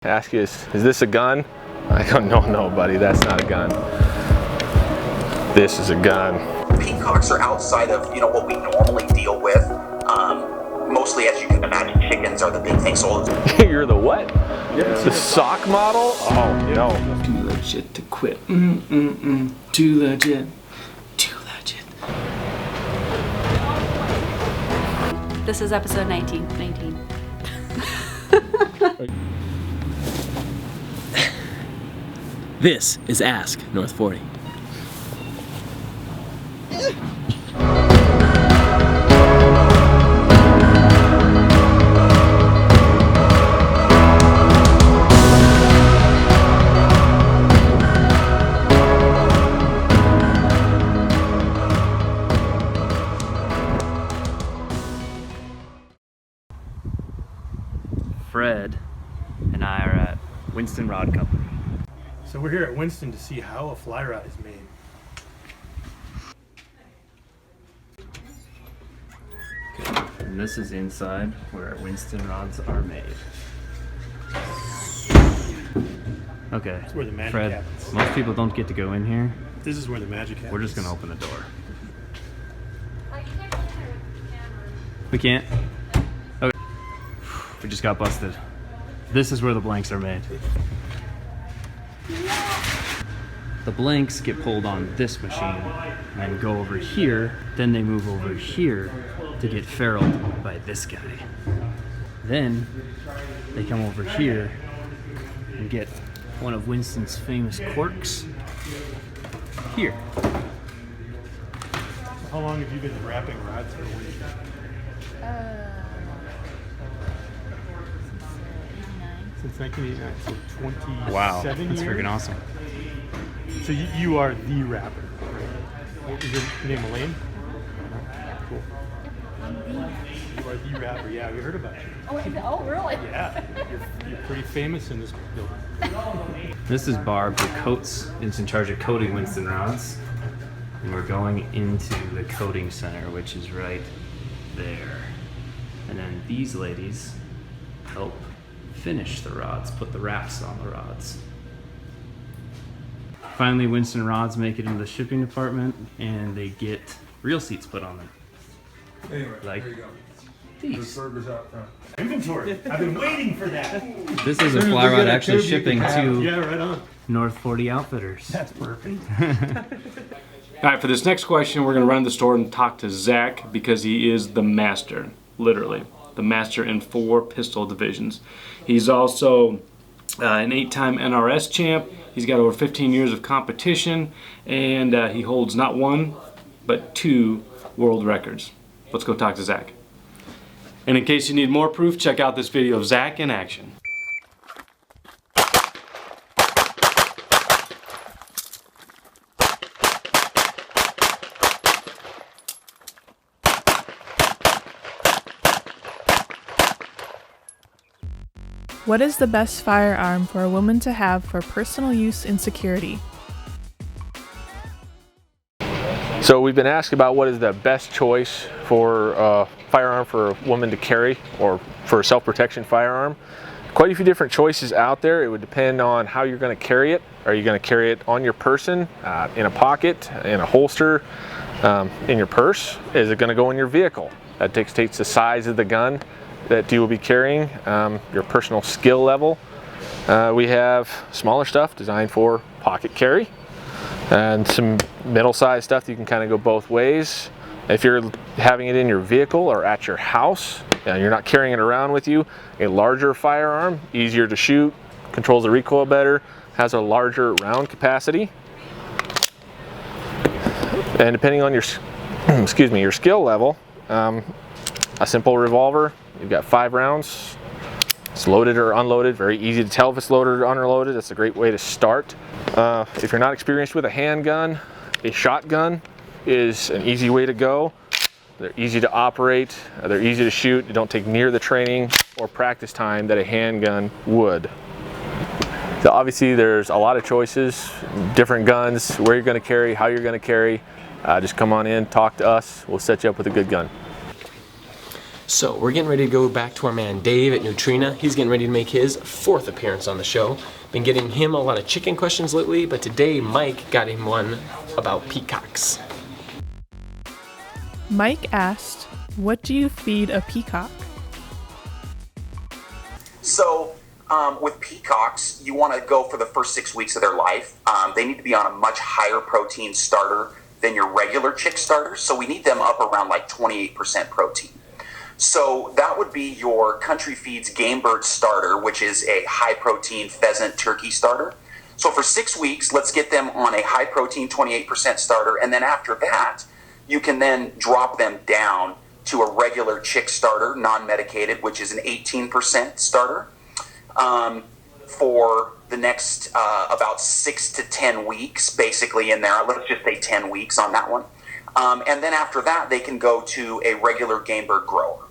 Ask you, is this a gun? I go, no, buddy, that's not a gun. This is a gun. Peacocks are outside of, what we normally deal with. Mostly, as you can imagine, chickens are the big thing. So You're the what? The sock model? Oh, no. Too legit to quit. Too legit. Too legit. This is episode 19. This is Ask North 40. Fred and I are at Winston Rod Company. So we're here at Winston to see how a fly rod is made. And this is inside where Winston rods are made. Okay, That's where the magic Fred, happens. most people don't get to go in here. This is where the magic happens. We're just gonna open the door. We can't? Okay. We just got busted. This is where the blanks are made. The blanks get pulled on this machine and then go over here, then they move over here to get ferruled by this guy. Then they come over here and get one of Winston's famous corks here. How long have you been wrapping rods for Winston? Since 1989, so 27 Wow, years? that's freaking awesome. So you are the rapper, right? Is your name Elaine? Cool. You are the rapper, yeah, we heard about you. Oh, really? Yeah, you're pretty famous in this building. This is Barb, who is in charge of coating Winston rods. And we're going into the coating center, which is right there. And then these ladies help finish the rods, put the wraps on the rods. Finally, Winston rods make it into the shipping department and they get real seats put on them. Anyway, Like there you go. these. The burgers out front. Inventory, I've been waiting for that. This is a fly rod actually shipping to Yeah, right on. North 40 Outfitters. That's perfect. All right, for this next question, we're going to run to the store and talk to Zach because he is the master, literally, the master in 4 pistol divisions. He's also an 8-time NRS champ. He's got over 15 years of competition, and he holds not 1, but 2 world records. Let's go talk to Zach. And in case you need more proof, check out this video of Zach in action. What is the best firearm for a woman to have for personal use and security? So we've been asked about what is the best choice for a firearm for a woman to carry or for a self-protection firearm. Quite a few different choices out there. It would depend on how you're going to carry it. Are you going to carry it on your person, in a pocket, in a holster, in your purse? Is it going to go in your vehicle? That dictates the size of the gun that you will be carrying, your personal skill level. We have smaller stuff designed for pocket carry and some middle-sized stuff that you can kind of go both ways. If you're having it in your vehicle or at your house and you're not carrying it around with you, a larger firearm, easier to shoot, controls the recoil better, has a larger round capacity. And depending on your your skill level, a simple revolver, you've got 5 rounds. It's loaded or unloaded, very easy to tell if it's loaded or unloaded. That's a great way to start. If you're not experienced with a handgun, a shotgun is an easy way to go. They're easy to operate, they're easy to shoot. You don't take near the training or practice time that a handgun would. So obviously there's a lot of choices, different guns, where you're going to carry, how you're going to carry. Just come on in, talk to us, we'll set you up with a good gun. So we're getting ready to go back to our man Dave at Neutrina. He's getting ready to make his 4th appearance on the show. Been getting him a lot of chicken questions lately, but today Mike got him one about peacocks. Mike asked, what do you feed a peacock? So, with peacocks, you want to go for the first 6 weeks of their life. They need to be on a much higher protein starter than your regular chick starters. So we need them up around like 28% protein. So that would be your Country Feeds Game Bird starter, which is a high protein pheasant turkey starter. So for 6 weeks, let's get them on a high protein 28% starter. And then after that, you can then drop them down to a regular chick starter, non-medicated, which is an 18% starter, for the next about 6 to 10 weeks, basically in there. Let's just say 10 weeks on that one. And then after that, they can go to a regular game bird grower,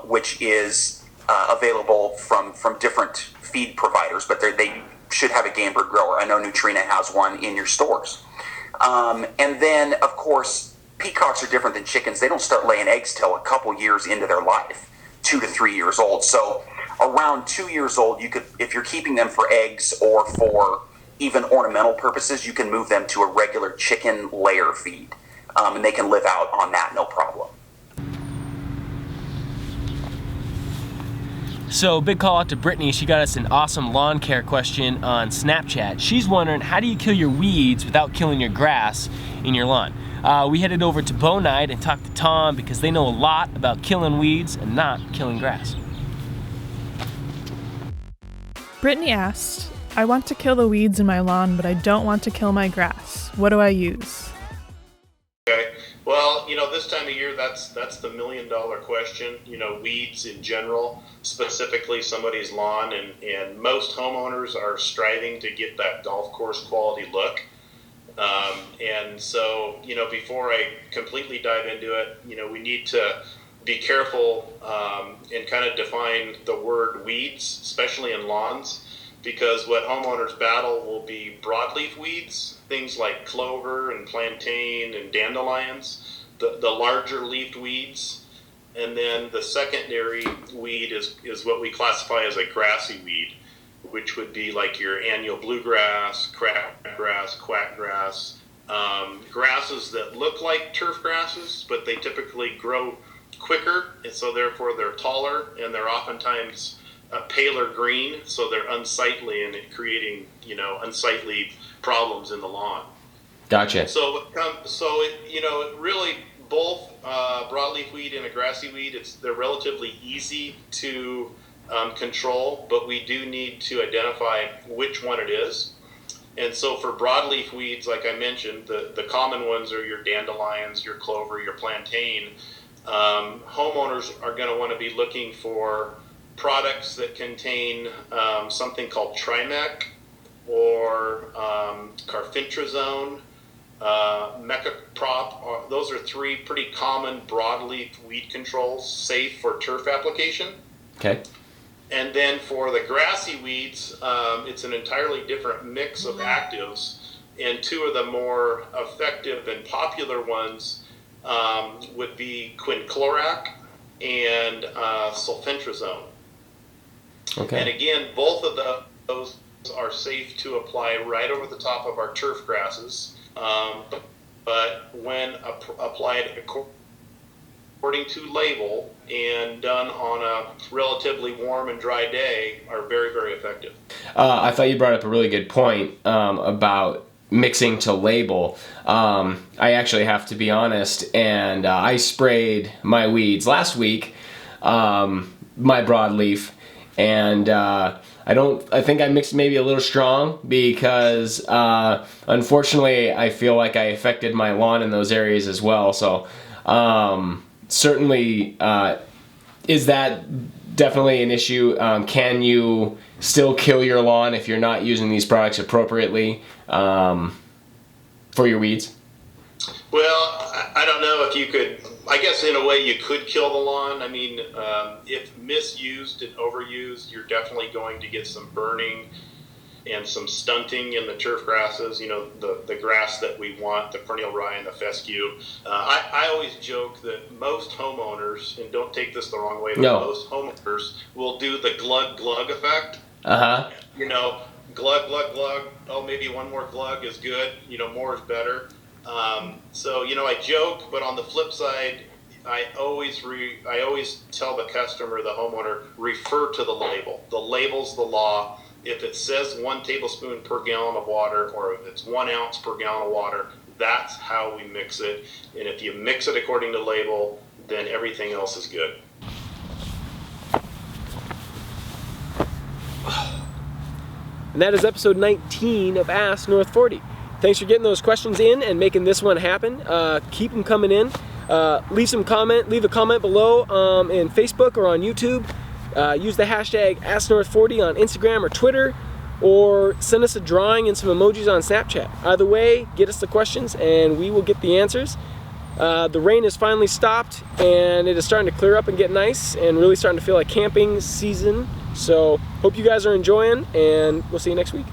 which is available from different feed providers, but they should have a game bird grower. I know Neutrina has one in your stores. And then, of course, peacocks are different than chickens. They don't start laying eggs till a couple years into their life, 2 to 3 years old. So around 2 years old, you could, if you're keeping them for eggs or for even ornamental purposes, you can move them to a regular chicken layer feed, and they can live out on that, no problem. So big call out to Brittany. She got us an awesome lawn care question on Snapchat. She's wondering, how do you kill your weeds without killing your grass in your lawn? We headed over to Bow Night and talked to Tom because they know a lot about killing weeds and not killing grass. Brittany asked, I want to kill the weeds in my lawn, but I don't want to kill my grass. What do I use? Okay. Well, this time of year, that's the $1 million question. Weeds in general, specifically somebody's lawn, and most homeowners are striving to get that golf course quality look. And so, before I completely dive into it, we need to be careful and kind of define the word weeds, especially in lawns, because what homeowners battle will be broadleaf weeds, things like clover and plantain and dandelions, the larger leafed weeds. And then the secondary weed is what we classify as a grassy weed, which would be like your annual bluegrass, crabgrass, quackgrass, grasses that look like turf grasses, but they typically grow quicker, and so therefore they're taller, and they're oftentimes a paler green, so they're unsightly and creating unsightly problems in the lawn. Gotcha. So really both broadleaf weed and a grassy weed, they're relatively easy to control, but we do need to identify which one it is. And so for broadleaf weeds, like I mentioned, the common ones are your dandelions, your clover, your plantain. Homeowners are going to want to be looking for products that contain something called Trimec or carfentrazone, Mecaprop. Those are 3 pretty common broadleaf weed controls, safe for turf application. Okay. And then for the grassy weeds, it's an entirely different mix of actives, and 2 of the more effective and popular ones would be quinclorac and sulfentrazone. Okay. And again, both of those are safe to apply right over the top of our turf grasses, but when applied according to label and done on a relatively warm and dry day, are very, very effective. I thought you brought up a really good point about mixing to label. I actually have to be honest, and I sprayed my weeds last week, my broadleaf, and I think I mixed maybe a little strong because unfortunately I feel like I affected my lawn in those areas as well. So certainly, is that definitely an issue? Can you still kill your lawn if you're not using these products appropriately for your weeds? Well, I don't know if you could. I guess in a way you could kill the lawn. I mean, if misused and overused, you're definitely going to get some burning and some stunting in the turf grasses, you know, the grass that we want, the perennial rye and the fescue. I always joke that most homeowners, and don't take this the wrong way, but most homeowners will do the glug effect. You know, glug, oh, maybe one more glug is good, you know, more is better. So, you know, I joke, but on the flip side, I always tell the customer, the homeowner, refer to the label. The label's the law. If it says 1 tablespoon per gallon of water, or if it's 1 ounce per gallon of water, that's how we mix it. And if you mix it according to label, then everything else is good. And that is episode 19 of Ask North 40. Thanks for getting those questions in and making this one happen. Keep them coming in. Leave a comment below in Facebook or on YouTube. Use the hashtag AskNorth40 on Instagram or Twitter, or send us a drawing and some emojis on Snapchat. Either way, get us the questions and we will get the answers. The rain has finally stopped and it is starting to clear up and get nice and really starting to feel like camping season. So hope you guys are enjoying, and we'll see you next week.